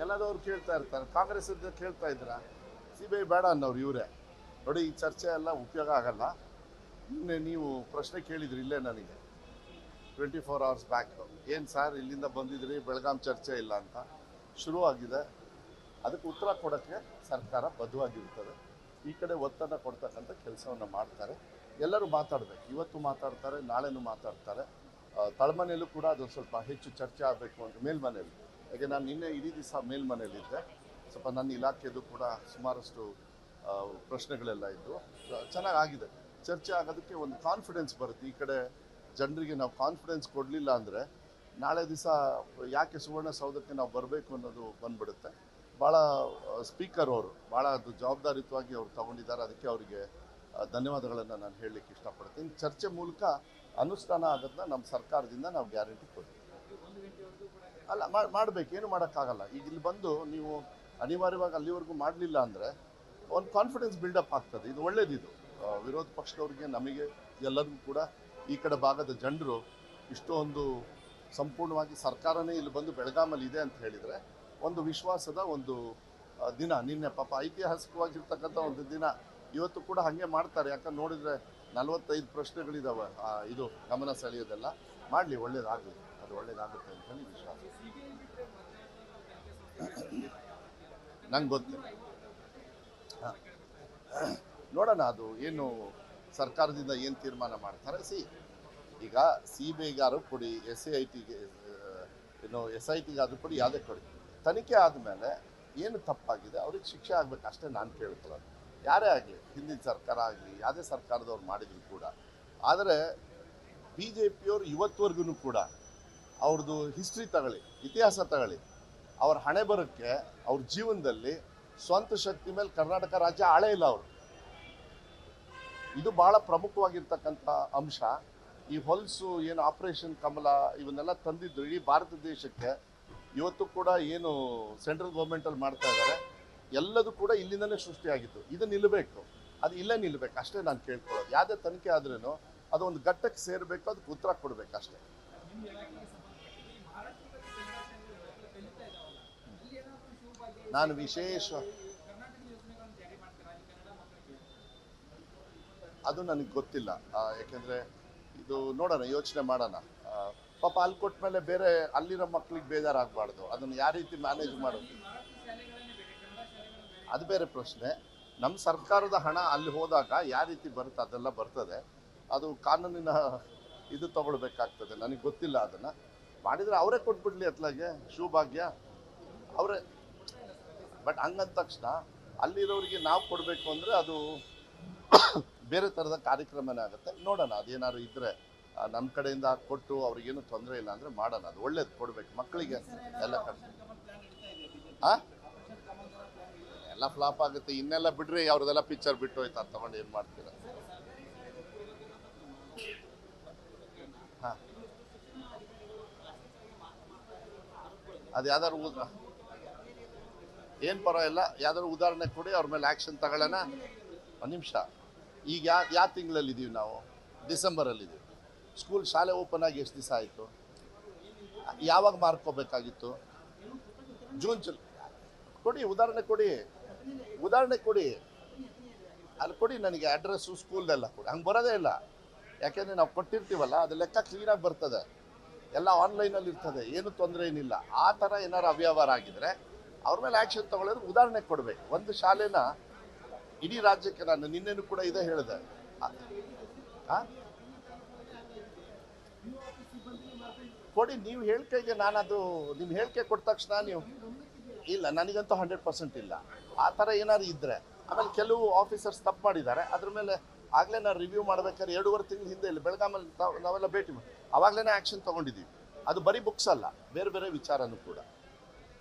ಎಲ್ಲದವ್ರು ಕೇಳ್ತಾ ಇರ್ತಾರೆ. ಕಾಂಗ್ರೆಸ್ ಕೇಳ್ತಾ ಇದ್ದೀರಾ, CBI ಬೇಡ ಅನ್ನೋರು ಇವರೇ. ನೋಡಿ, ಈ ಚರ್ಚೆ ಎಲ್ಲ ಉಪಯೋಗ ಆಗಲ್ಲ. ನೀವು ಪ್ರಶ್ನೆ ಕೇಳಿದ್ರಿ ಇಲ್ಲೇ ನನಗೆ 24 hours ಬ್ಯಾಕ್, ಏನು ಸರ್ ಇಲ್ಲಿಂದ ಬಂದಿದ್ರಿ, ಬೆಳಗಾಂ ಚರ್ಚೆ ಇಲ್ಲ ಅಂತ ಶುರುವಾಗಿದೆ. ಅದಕ್ಕೆ ಉತ್ತರ ಕೊಡೋಕ್ಕೆ ಸರ್ಕಾರ ಬದ್ಧವಾಗಿರ್ತದೆ. ಈ ಕಡೆ ಒತ್ತಡ ಕೊಡ್ತಕ್ಕಂಥ ಕೆಲಸವನ್ನು ಮಾಡ್ತಾರೆ. ಎಲ್ಲರೂ ಮಾತಾಡಬೇಕು. ಇವತ್ತು ಮಾತಾಡ್ತಾರೆ, ನಾಳೆನೂ ಮಾತಾಡ್ತಾರೆ. ತಳಮನೆಯಲ್ಲೂ ಕೂಡ ಅದು ಸ್ವಲ್ಪ ಹೆಚ್ಚು ಚರ್ಚೆ ಆಗಬೇಕು ಅಂತ ಮೇಲ್ಮನೆಯಲ್ಲಿ. ಯಾಕೆ ನಾನು ನಿನ್ನೆ ಇಡೀ ದಿವಸ ಮೇಲ್ಮನೆಯಲ್ಲಿದ್ದೆ. ಸ್ವಲ್ಪ ನನ್ನ ಇಲಾಖೆದು ಕೂಡ ಸುಮಾರಷ್ಟು ಪ್ರಶ್ನೆಗಳೆಲ್ಲ ಇದ್ದು ಚೆನ್ನಾಗಾಗಿದೆ. ಚರ್ಚೆ ಆಗೋದಕ್ಕೆ ಒಂದು ಕಾನ್ಫಿಡೆನ್ಸ್ ಬರುತ್ತೆ. ಈ ಕಡೆ ಜನರಿಗೆ ನಾವು ಕಾನ್ಫಿಡೆನ್ಸ್ ಕೊಡಲಿಲ್ಲ ಅಂದರೆ ನಾಳೆ ದಿವಸ ಯಾಕೆ ಸುವರ್ಣಸೌಧಕ್ಕೆ ನಾವು ಬರಬೇಕು ಅನ್ನೋದು ಬಂದ್ಬಿಡುತ್ತೆ. ಭಾಳ ಸ್ಪೀಕರ್ ಅವರು ಭಾಳ ಅದು ಜವಾಬ್ದಾರಿಯುತವಾಗಿ ಅವ್ರು ತಗೊಂಡಿದ್ದಾರೆ. ಅದಕ್ಕೆ ಅವರಿಗೆ ಧನ್ಯವಾದಗಳನ್ನು ನಾನು ಹೇಳಲಿಕ್ಕೆ ಇಷ್ಟಪಡ್ತೀನಿ. ಚರ್ಚೆ ಮೂಲಕ ಅನುಷ್ಠಾನ ಆಗೋದನ್ನ ನಮ್ಮ ಸರ್ಕಾರದಿಂದ ನಾವು ಗ್ಯಾರಂಟಿ ಕೊಡ್ತೀವಿ. ಅಲ್ಲ, ಮಾಡಬೇಕು, ಏನು ಮಾಡೋಕ್ಕಾಗಲ್ಲ. ಈಗ ಇಲ್ಲಿ ಬಂದು ನೀವು ಅನಿವಾರ್ಯವಾಗಿ ಅಲ್ಲಿವರೆಗೂ ಮಾಡಲಿಲ್ಲ ಅಂದರೆ ಒಂದು ಕಾನ್ಫಿಡೆನ್ಸ್ ಬಿಲ್ಡಪ್ ಆಗ್ತದೆ. ಇದು ಒಳ್ಳೇದಿದು. ವಿರೋಧ ಪಕ್ಷದವ್ರಿಗೆ, ನಮಗೆ, ಎಲ್ಲರಿಗೂ ಕೂಡ ಈ ಕಡೆ ಭಾಗದ ಜನರು ಇಷ್ಟೊಂದು ಸಂಪೂರ್ಣವಾಗಿ ಸರ್ಕಾರನೇ ಇಲ್ಲಿ ಬಂದು ಬೆಳಗಾಮಲ್ಲಿ ಇದೆ ಅಂತ ಹೇಳಿದರೆ ಒಂದು ವಿಶ್ವಾಸದ ಒಂದು ದಿನ. ನಿನ್ನೆ ಪಾಪ ಐತಿಹಾಸಿಕವಾಗಿರ್ತಕ್ಕಂಥ ಒಂದು ದಿನ. ಇವತ್ತು ಕೂಡ ಹಾಗೆ ಮಾಡ್ತಾರೆ. ಯಾಕಂದ್ರೆ ನೋಡಿದರೆ 45 ಪ್ರಶ್ನೆಗಳಿದ್ದಾವೆ. ಇದು ಗಮನ ಸೆಳೆಯೋದೆಲ್ಲ ಮಾಡಲಿ, ಒಳ್ಳೇದಾಗಲಿ, ಅದು ಒಳ್ಳೇದಾಗುತ್ತೆ ಅಂತ ಹೇಳಿ ವಿಶ್ವಾಸ. ನಂಗೆ ಗೊತ್ತಿಲ್ಲ. ನೋಡೋಣ ಅದು ಏನು ಸರ್ಕಾರದಿಂದ ಏನು ತೀರ್ಮಾನ ಮಾಡ್ತಾರೆ. ಈಗ CBIಗಾರು ಕೊಡಿ, SITಗೆ SITಗಾದ್ರೂ ಕೊಡಿ, ಯಾವುದೇ ಕೊಡಿ. ತನಿಖೆ ಆದಮೇಲೆ ಏನು ತಪ್ಪಾಗಿದೆ ಅವ್ರಿಗೆ ಶಿಕ್ಷೆ ಆಗಬೇಕು, ಅಷ್ಟೇ ನಾನು ಕೇಳ್ಕೊಳ್ಳೋದು. ಯಾರೇ ಆಗಲಿ, ಹಿಂದಿನ ಸರ್ಕಾರ ಆಗಲಿ, ಯಾವುದೇ ಸರ್ಕಾರದವ್ರು ಮಾಡಿದ್ರು ಕೂಡ. ಆದರೆ BJPಯವರು ಇವತ್ತುವರೆಗೂ ಕೂಡ ಅವ್ರದ್ದು ಹಿಸ್ಟ್ರಿ ತಗೊಳ್ಳಿ, ಇತಿಹಾಸ ತಗೊಳ್ಳಿ, ಅವ್ರ ಹಣೆ ಬರೋಕ್ಕೆ ಅವ್ರ ಜೀವನದಲ್ಲಿ ಸ್ವಂತ ಶಕ್ತಿ ಮೇಲೆ ಕರ್ನಾಟಕ ರಾಜ್ಯ ಆಳೇ ಇಲ್ಲ ಅವರು. ಇದು ಭಾಳ ಪ್ರಮುಖವಾಗಿರ್ತಕ್ಕಂಥ ಅಂಶ. ಈ ಹೊಲಸು ಏನು ಆಪರೇಷನ್ ಕಮಲ ಇವನ್ನೆಲ್ಲ ತಂದಿದ್ದು ಇಡೀ ಭಾರತ ದೇಶಕ್ಕೆ. ಇವತ್ತು ಕೂಡ ಏನು ಸೆಂಟ್ರಲ್ ಗೌರ್ಮೆಂಟಲ್ಲಿ ಮಾಡ್ತಾ ಇದ್ದಾರೆ ಎಲ್ಲದೂ ಕೂಡ ಇಲ್ಲಿಂದಲೇ ಸೃಷ್ಟಿಯಾಗಿತ್ತು. ಇದು ನಿಲ್ಲಬೇಕು, ಅದು ಇಲ್ಲೇ ನಿಲ್ಲಬೇಕು, ಅಷ್ಟೇ ನಾನು ಕೇಳ್ಕೊಳ್ಳೋದು. ಯಾವುದೇ ತನಿಖೆ ಆದ್ರೂ ಅದು ಒಂದು ಘಟ್ಟಕ್ಕೆ ಸೇರಬೇಕು, ಅದಕ್ಕೆ ಉತ್ತರ ಕೊಡಬೇಕು ಅಷ್ಟೇ. ನಾನು ವಿಶೇಷ ಅದು ನನಗೆ ಗೊತ್ತಿಲ್ಲ. ಯಾಕೆಂದರೆ ಇದು ನೋಡೋಣ, ಯೋಚನೆ ಮಾಡೋಣ. ಪಾಪ ಅಲ್ಲಿ ಕೊಟ್ಟ ಮೇಲೆ ಬೇರೆ ಅಲ್ಲಿರೋ ಮಕ್ಳಿಗೆ ಬೇಜಾರಾಗಬಾರ್ದು. ಅದನ್ನು ಯಾವ ರೀತಿ ಮ್ಯಾನೇಜ್ ಮಾಡೋದು ಅದು ಬೇರೆ ಪ್ರಶ್ನೆ. ನಮ್ಮ ಸರ್ಕಾರದ ಹಣ ಅಲ್ಲಿ ಹೋದಾಗ ಯಾವ ರೀತಿ ಬರುತ್ತೆ ಅದೆಲ್ಲ ಬರ್ತದೆ. ಅದು ಕಾನೂನಿನ ಇದು ತಗೊಳ್ಬೇಕಾಗ್ತದೆ. ನನಗೆ ಗೊತ್ತಿಲ್ಲ. ಅದನ್ನು ಮಾಡಿದರೆ ಅವರೇ ಕೊಟ್ಬಿಡ್ಲಿ, ಅತ್ಲಾಗೆ ಶಿವಭಾಗ್ಯ ಅವರೇ. ಬಟ್ ಹಂಗಂದ ತಕ್ಷಣ ಅಲ್ಲಿರೋರಿಗೆ ನಾವು ಕೊಡಬೇಕು ಅಂದರೆ ಅದು ಬೇರೆ ಥರದ ಕಾರ್ಯಕ್ರಮನೇ ಆಗುತ್ತೆ. ನೋಡೋಣ, ಅದೇನಾದ್ರು ಇದ್ದರೆ ನಮ್ಮ ಕಡೆಯಿಂದ ಕೊಟ್ಟು ಅವ್ರಿಗೇನು ತೊಂದರೆ ಇಲ್ಲ ಅಂದರೆ ಮಾಡೋಣ. ಅದು ಒಳ್ಳೇದು, ಕೊಡಬೇಕು ಮಕ್ಕಳಿಗೆ ಎಲ್ಲ ಎಲ್ಲ ಫ್ಲಾಪ್ ಆಗುತ್ತೆ. ಇನ್ನೆಲ್ಲ ಬಿಡ್ರಿ, ಅವ್ರದ್ದೆಲ್ಲ ಪಿಕ್ಚರ್ ಬಿಟ್ಟು ಹೋಯ್ತು. ಅದು ತಗೊಂಡು ಏನು ಮಾಡ್ತೀರ? ಹಾಂ, ಅದು ಯಾವ್ದಾದ್ರು ಏನು ಪರವಾಗಿಲ್ಲ, ಯಾವ್ದಾದ್ರು ಉದಾಹರಣೆ ಕೊಡಿ, ಅವ್ರ ಮೇಲೆ ಆ್ಯಕ್ಷನ್ ತಗೊಳ್ಳೋಣ. ಒಂದು ನಿಮಿಷ. ಈಗ ಯಾವ ತಿಂಗಳಲ್ಲಿದ್ದೀವಿ ನಾವು? ಡಿಸೆಂಬರಲ್ಲಿದ್ದೀವಿ. ಸ್ಕೂಲ್ ಶಾಲೆ ಓಪನ್ ಆಗಿ ಎಷ್ಟು ದಿವಸ ಆಯಿತು? ಯಾವಾಗ ಮಾರ್ಕೋಬೇಕಾಗಿತ್ತು? ಜೂನ್ ಕೊಡಿ, ಉದಾಹರಣೆ ಕೊಡಿ, ಉದಾಹರಣೆ ಕೊಡಿ. ಅಲ್ಲಿ ಕೊಡಿ ನನಗೆ ಅಡ್ರೆಸ್ಸು, ಸ್ಕೂಲ್ದೆಲ್ಲ ಕೊಡಿ. ಹಂಗೆ ಬರೋದೇ ಇಲ್ಲ. ಯಾಕೆಂದರೆ ನಾವು ಕೊಟ್ಟಿರ್ತೀವಲ್ಲ, ಅದು ಲೆಕ್ಕ ಕ್ಲೀನಾಗಿ ಬರ್ತದೆ, ಎಲ್ಲ ಆನ್ಲೈನಲ್ಲಿ ಇರ್ತದೆ, ಏನು ತೊಂದರೆ ಏನಿಲ್ಲ. ಆ ಥರ ಏನಾರು ಅವ್ಯವಹಾರ ಆಗಿದರೆ ಅವ್ರ ಮೇಲೆ ಆ್ಯಕ್ಷನ್ ತೊಗೊಳ್ಳೋದು, ಉದಾಹರಣೆ ಕೊಡಬೇಕು. ಒಂದು ಶಾಲೆನ ಇಡೀ ರಾಜ್ಯಕ್ಕೆ, ನಾನು ನಿನ್ನೆನೂ ಕೂಡ ಇದೇ ಹೇಳಿದೆ. ಕೊಡಿ, ನೀವು ಹೇಳಿಕೆಗೆ ನಾನದು ನಿಮ್ಮ ಹೇಳಿಕೆ ಕೊಟ್ಟ ತಕ್ಷಣ ನೀವು ಇಲ್ಲ, ನನಗಂತೂ 100% ಇಲ್ಲ. ಆ ಥರ ಏನಾದ್ರು ಇದ್ದರೆ, ಆಮೇಲೆ ಕೆಲವು ಆಫೀಸರ್ಸ್ ತಪ್ಪು ಮಾಡಿದ್ದಾರೆ, ಅದ್ರ ಮೇಲೆ ಆಗಲೇ ನಾನು ರಿವ್ಯೂ ಮಾಡ್ಬೇಕಾದ್ರೆ 2.5 ತಿಂಗಳ ಹಿಂದೆ ಇಲ್ಲಿ ಬೆಳಗಾಮಲ್ಲಿ ನಾವೆಲ್ಲ ಭೇಟಿ ಮಾಡಿ ಅವಾಗಲೇ ಆ್ಯಕ್ಷನ್ ತೊಗೊಂಡಿದ್ದೀವಿ. ಅದು ಬರೀ ಬುಕ್ಸ್ ಅಲ್ಲ, ಬೇರೆ ಬೇರೆ ವಿಚಾರನೂ ಕೂಡ.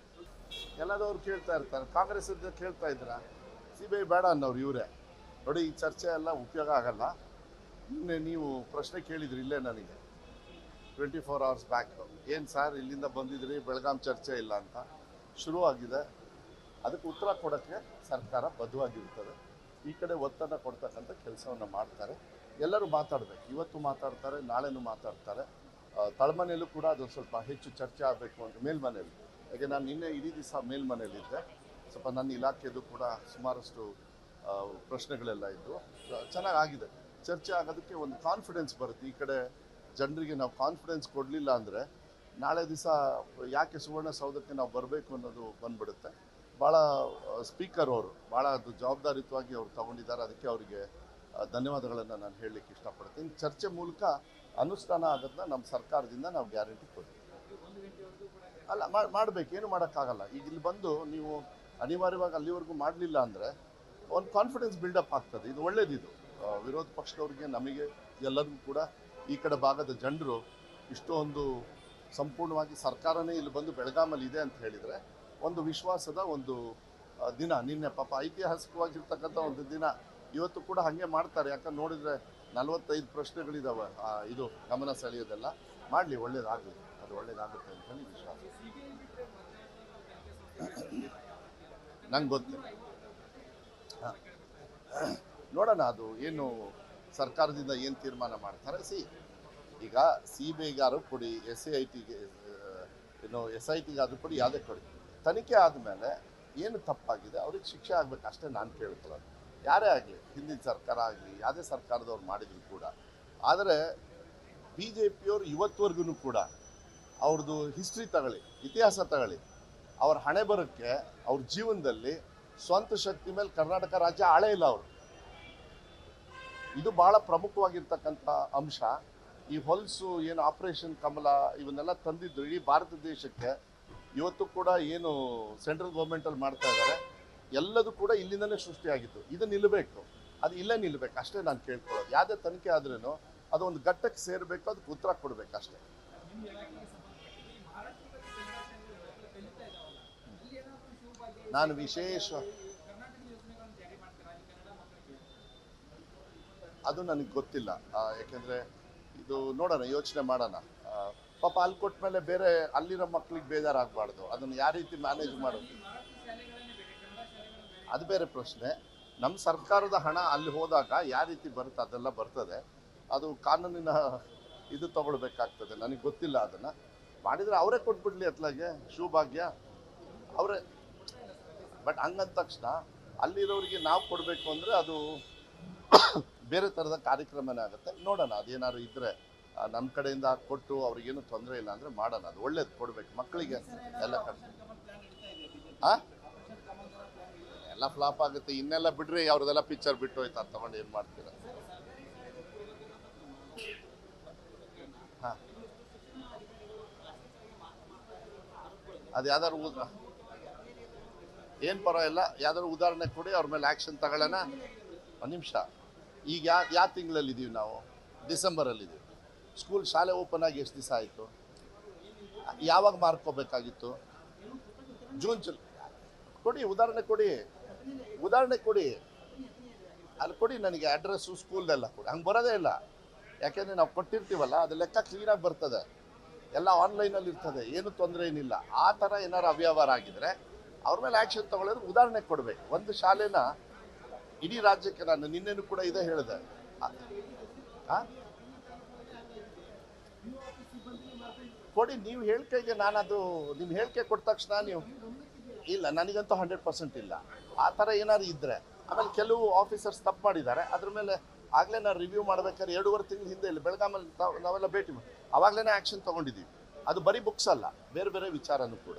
ಎಲ್ಲದವ್ರು ಕೇಳ್ತಾ ಇರ್ತಾರೆ. ಕಾಂಗ್ರೆಸ್ ಕೇಳ್ತಾ ಇದ್ದೀರಾ, CBI ಬೇಡ ಅನ್ನೋರು ಇವರೇ. ನೋಡಿ, ಈ ಚರ್ಚೆ ಎಲ್ಲ ಉಪಯೋಗ ಆಗಲ್ಲ. ನೀವು ಪ್ರಶ್ನೆ ಕೇಳಿದ್ರಿ ಇಲ್ಲೇ ನನಗೆ 24 hours ಬ್ಯಾಕ್, ಏನು ಸರ್ ಇಲ್ಲಿಂದ ಬಂದಿದ್ರಿ, ಬೆಳಗಾಂ ಚರ್ಚೆ ಇಲ್ಲ ಅಂತ ಶುರುವಾಗಿದೆ. ಅದಕ್ಕೆ ಉತ್ತರ ಕೊಡೋಕ್ಕೆ ಸರ್ಕಾರ ಬದ್ಧವಾಗಿರ್ತದೆ. ಈ ಕಡೆ ಒತ್ತಡ ಕೊಡ್ತಕ್ಕಂಥ ಕೆಲಸವನ್ನು ಮಾಡ್ತಾರೆ. ಎಲ್ಲರೂ ಮಾತಾಡಬೇಕು. ಇವತ್ತು ಮಾತಾಡ್ತಾರೆ, ನಾಳೆನೂ ಮಾತಾಡ್ತಾರೆ. ತಳಮನೆಯಲ್ಲೂ ಕೂಡ ಅದು ಸ್ವಲ್ಪ ಹೆಚ್ಚು ಚರ್ಚೆ ಆಗಬೇಕು ಅಂತ ಮೇಲ್ಮನೆಯಲ್ಲಿ. ಯಾಕೆ ನಾನು ನಿನ್ನೆ ಇಡೀ ದಿವಸ ಮೇಲ್ಮನೆಯಲ್ಲಿದ್ದೆ. ಸ್ವಲ್ಪ ನನ್ನ ಇಲಾಖೆದು ಕೂಡ ಸುಮಾರಷ್ಟು ಪ್ರಶ್ನೆಗಳೆಲ್ಲ ಇದ್ದು ಚೆನ್ನಾಗಾಗಿದೆ. ಚರ್ಚೆ ಆಗೋದಕ್ಕೆ ಒಂದು ಕಾನ್ಫಿಡೆನ್ಸ್ ಬರುತ್ತೆ. ಈ ಕಡೆ ಜನರಿಗೆ ನಾವು ಕಾನ್ಫಿಡೆನ್ಸ್ ಕೊಡಲಿಲ್ಲ ಅಂದರೆ ನಾಳೆ ದಿವಸ ಯಾಕೆ ಸುವರ್ಣಸೌಧಕ್ಕೆ ನಾವು ಬರಬೇಕು ಅನ್ನೋದು ಬಂದ್ಬಿಡುತ್ತೆ. ಭಾಳ ಸ್ಪೀಕರ್ ಅವರು ಭಾಳ ಅದು ಜವಾಬ್ದಾರಿಯುತವಾಗಿ ಅವ್ರು ತಗೊಂಡಿದ್ದಾರೆ. ಅದಕ್ಕೆ ಅವರಿಗೆ ಧನ್ಯವಾದಗಳನ್ನು ನಾನು ಹೇಳಲಿಕ್ಕೆ ಇಷ್ಟಪಡ್ತೀನಿ. ಚರ್ಚೆ ಮೂಲಕ ಅನುಷ್ಠಾನ ಆಗೋದನ್ನ ನಮ್ಮ ಸರ್ಕಾರದಿಂದ ನಾವು ಗ್ಯಾರಂಟಿ ಕೊಡ್ತೀವಿ. ಅಲ್ಲ ಮಾಡಬೇಕು, ಏನು ಮಾಡೋಕ್ಕಾಗಲ್ಲ. ಈಗ ಇಲ್ಲಿ ಬಂದು ನೀವು ಅನಿವಾರ್ಯವಾಗಿ ಅಲ್ಲಿವರೆಗೂ ಮಾಡಲಿಲ್ಲ ಅಂದರೆ ಒಂದು ಕಾನ್ಫಿಡೆನ್ಸ್ ಬಿಲ್ಡಪ್ ಆಗ್ತದೆ. ಇದು ಒಳ್ಳೇದಿದು. ವಿರೋಧ ಪಕ್ಷದವ್ರಿಗೆ, ನಮಗೆ, ಎಲ್ಲರಿಗೂ ಕೂಡ ಈ ಕಡೆ ಭಾಗದ ಜನರು ಇಷ್ಟೊಂದು ಸಂಪೂರ್ಣವಾಗಿ ಸರ್ಕಾರನೇ ಇಲ್ಲಿ ಬಂದು ಬೆಳಗಾಮಲ್ಲಿ ಇದೆ ಅಂತ ಹೇಳಿದರೆ ಒಂದು ವಿಶ್ವಾಸದ ಒಂದು ದಿನ. ನಿನ್ನೆ ಪಾಪ ಐತಿಹಾಸಿಕವಾಗಿರ್ತಕ್ಕಂಥ ಒಂದು ದಿನ. ಇವತ್ತು ಕೂಡ ಹಾಗೆ ಮಾಡ್ತಾರೆ. ಯಾಕಂದ್ರೆ ನೋಡಿದರೆ 45 ಪ್ರಶ್ನೆಗಳಿದ್ದಾವೆ. ಇದು ಗಮನ ಸೆಳೆಯೋದೆಲ್ಲ ಮಾಡಲಿ, ಒಳ್ಳೇದಾಗಲಿ, ಅದು ಒಳ್ಳೇದಾಗುತ್ತೆ ಅಂತ ಹೇಳಿ ವಿಶ್ವಾಸ. ನಂಗೆ ಗೊತ್ತಿಲ್ಲ. ನೋಡೋಣ ಅದು ಏನು ಸರ್ಕಾರದಿಂದ ಏನು ತೀರ್ಮಾನ ಮಾಡ್ತಾರೆ. ಈಗ CBIಗಾರು ಕೊಡಿ, SITಗೆ SITಗಾದ್ರೂ ಕೊಡಿ, ಯಾವುದೇ ಕೊಡಿ. ತನಿಖೆ ಆದಮೇಲೆ ಏನು ತಪ್ಪಾಗಿದೆ ಅವ್ರಿಗೆ ಶಿಕ್ಷೆ ಆಗಬೇಕು ಅಷ್ಟೇ ನಾನು ಕೇಳ್ಕೊಳ್ಳೋದು. ಯಾರೇ ಆಗಲಿ, ಹಿಂದಿನ ಸರ್ಕಾರ ಆಗಲಿ, ಯಾವುದೇ ಸರ್ಕಾರದವ್ರು ಮಾಡಿದ್ರು ಕೂಡ. ಆದರೆ BJPಯವರು ಇವತ್ತುವರೆಗೂ ಕೂಡ ಅವ್ರದ್ದು ಹಿಸ್ಟ್ರಿ ತಗೊಳ್ಳಿ, ಇತಿಹಾಸ ತಗೊಳ್ಳಿ, ಅವ್ರ ಹಣೆ ಬರೋಕ್ಕೆ ಅವ್ರ ಜೀವನದಲ್ಲಿ ಸ್ವಂತ ಶಕ್ತಿ ಮೇಲೆ ಕರ್ನಾಟಕ ರಾಜ್ಯ ಆಳೇ ಇಲ್ಲ ಅವರು. ಇದು ಭಾಳ ಪ್ರಮುಖವಾಗಿರ್ತಕ್ಕಂಥ ಅಂಶ. ಈ ಹೊಲಸು ಏನು ಆಪರೇಷನ್ ಕಮಲ ಇವನ್ನೆಲ್ಲ ತಂದಿದ್ದು ಇಡೀ ಭಾರತ ದೇಶಕ್ಕೆ. ಇವತ್ತು ಕೂಡ ಏನು ಸೆಂಟ್ರಲ್ ಗೌರ್ಮೆಂಟಲ್ಲಿ ಮಾಡ್ತಾ ಇದ್ದಾರೆ ಎಲ್ಲದೂ ಕೂಡ ಇಲ್ಲಿಂದಲೇ ಸೃಷ್ಟಿಯಾಗಿತ್ತು. ಇದು ನಿಲ್ಲಬೇಕು, ಅದು ಇಲ್ಲೇ ನಿಲ್ಲಬೇಕು ಅಷ್ಟೇ ನಾನು ಕೇಳ್ಕೊಳ್ಳೋದು. ಯಾವುದೇ ತನಿಖೆ ಆದ್ರೂ ಅದು ಒಂದು ಘಟ್ಟಕ್ಕೆ ಸೇರಬೇಕು, ಅದಕ್ಕೆ ಉತ್ತರ ಕೊಡಬೇಕು ಅಷ್ಟೇ. ನಾನು ವಿಶೇಷ ಅದು ನನಗೆ ಗೊತ್ತಿಲ್ಲ. ಯಾಕೆಂದರೆ ಇದು ನೋಡೋಣ, ಯೋಚನೆ ಮಾಡೋಣ. ಪಾಪ ಅಲ್ಲಿ ಕೊಟ್ಟ ಮೇಲೆ ಬೇರೆ ಅಲ್ಲಿರೋ ಮಕ್ಳಿಗೆ ಬೇಜಾರಾಗಬಾರ್ದು. ಅದನ್ನು ಯಾವ ರೀತಿ ಮ್ಯಾನೇಜ್ ಮಾಡೋದು ಅದು ಬೇರೆ ಪ್ರಶ್ನೆ. ನಮ್ಮ ಸರ್ಕಾರದ ಹಣ ಅಲ್ಲಿ ಹೋದಾಗ ಯಾವ ರೀತಿ ಬರುತ್ತೆ ಅದೆಲ್ಲ ಬರ್ತದೆ. ಅದು ಕಾನೂನಿನ ಇದು ತಗೊಳ್ಬೇಕಾಗ್ತದೆ. ನನಗೆ ಗೊತ್ತಿಲ್ಲ. ಅದನ್ನು ಮಾಡಿದರೆ ಅವರೇ ಕೊಟ್ಬಿಡ್ಲಿ ಅತ್ಲಾಗೆ ಶಿವಭಾಗ್ಯ ಅವರೇ. ಬಟ್ ಹಂಗಂದ ತಕ್ಷಣ ಅಲ್ಲಿರೋರಿಗೆ ನಾವು ಕೊಡಬೇಕು ಅಂದರೆ ಅದು ಬೇರೆ ಥರದ ಕಾರ್ಯಕ್ರಮನೇ ಆಗುತ್ತೆ. ನೋಡೋಣ, ಅದೇನಾದ್ರು ಇದ್ದರೆ ನಮ್ಮ ಕಡೆಯಿಂದ ಕೊಟ್ಟು ಅವ್ರಿಗೇನು ತೊಂದರೆ ಇಲ್ಲ ಅಂದರೆ ಮಾಡೋಣ. ಅದು ಒಳ್ಳೇದು, ಕೊಡಬೇಕು ಮಕ್ಕಳಿಗೆ ಎಲ್ಲ ಎಲ್ಲ ಫ್ಲಾಪ್ ಆಗುತ್ತೆ. ಇನ್ನೆಲ್ಲ ಬಿಡ್ರಿ, ಅವ್ರದ್ದೆಲ್ಲ ಪಿಕ್ಚರ್ ಬಿಟ್ಟು ಹೋಯ್ತು. ಅದು ತಗೊಂಡು ಏನು ಮಾಡ್ತೀರ? ಹಾಂ, ಅದು ಯಾವ್ದಾದ್ರು ಏನು ಪರವಾಗಿಲ್ಲ, ಯಾವ್ದಾದ್ರು ಉದಾಹರಣೆ ಕೊಡಿ, ಅವ್ರ ಮೇಲೆ ಆ್ಯಕ್ಷನ್ ತಗೊಳ್ಳೋಣ. ಒಂದು ನಿಮಿಷ. ಈಗ ಯಾವ ತಿಂಗಳಲ್ಲಿದ್ದೀವಿ ನಾವು? ಡಿಸೆಂಬರಲ್ಲಿದ್ದೀವಿ. ಸ್ಕೂಲ್ ಶಾಲೆ ಓಪನ್ ಆಗಿ ಎಷ್ಟು ದಿವಸ ಆಯಿತು? ಯಾವಾಗ ಮಾರ್ಕೋಬೇಕಾಗಿತ್ತು? ಜೂನ್ ಕೊಡಿ, ಉದಾಹರಣೆ ಕೊಡಿ, ಉದಾಹರಣೆ ಕೊಡಿ. ಅಲ್ಲಿ ಕೊಡಿ ನನಗೆ ಅಡ್ರೆಸ್ಸು, ಸ್ಕೂಲ್ದೆಲ್ಲ ಕೊಡಿ. ಹಂಗೆ ಬರೋದೇ ಇಲ್ಲ. ಯಾಕೆಂದರೆ ನಾವು ಕೊಟ್ಟಿರ್ತೀವಲ್ಲ, ಅದು ಲೆಕ್ಕ ಕ್ಲೀನಾಗಿ ಬರ್ತದೆ, ಎಲ್ಲ ಆನ್ಲೈನಲ್ಲಿ ಇರ್ತದೆ, ಏನು ತೊಂದರೆ ಏನಿಲ್ಲ. ಆ ಥರ ಏನಾರು ಅವ್ಯವಹಾರ ಆಗಿದರೆ ಅವ್ರ ಮೇಲೆ ಆ್ಯಕ್ಷನ್ ತೊಗೊಳ್ಳೋದು, ಉದಾಹರಣೆ ಕೊಡಬೇಕು. ಒಂದು ಶಾಲೆನ ಇಡೀ ರಾಜ್ಯಕ್ಕೆ ನಾನು ನಿನ್ನೆನೂ ಕೂಡ ಇದೇ ಹೇಳಿದೆ. ಕೊಡಿ, ನೀವು ಹೇಳಿಕೆಗೆ ನಾನದು ನಿಮ್ಮ ಹೇಳಿಕೆ ಕೊಟ್ಟ ತಕ್ಷಣ ನೀವು ಇಲ್ಲ, ನನಗಂತೂ 100% ಇಲ್ಲ. ಆ ಥರ ಏನಾದ್ರು ಇದ್ದರೆ, ಆಮೇಲೆ ಕೆಲವು ಆಫೀಸರ್ಸ್ ತಪ್ಪು ಮಾಡಿದ್ದಾರೆ, ಅದ್ರ ಮೇಲೆ ಆಗಲೇ ನಾನು ರಿವ್ಯೂ ಮಾಡ್ಬೇಕಾದ್ರೆ 2.5 ತಿಂಗಳ ಹಿಂದೆ ಇಲ್ಲಿ ಬೆಳಗಾಮಲ್ಲಿ ನಾವೆಲ್ಲ ಭೇಟಿ ಮಾಡಿ ಆವಾಗಲೇ ಆ್ಯಕ್ಷನ್ ತೊಗೊಂಡಿದ್ದೀವಿ. ಅದು ಬರೀ ಬುಕ್ಸ್ ಅಲ್ಲ, ಬೇರೆ ಬೇರೆ ವಿಚಾರನೂ ಕೂಡ.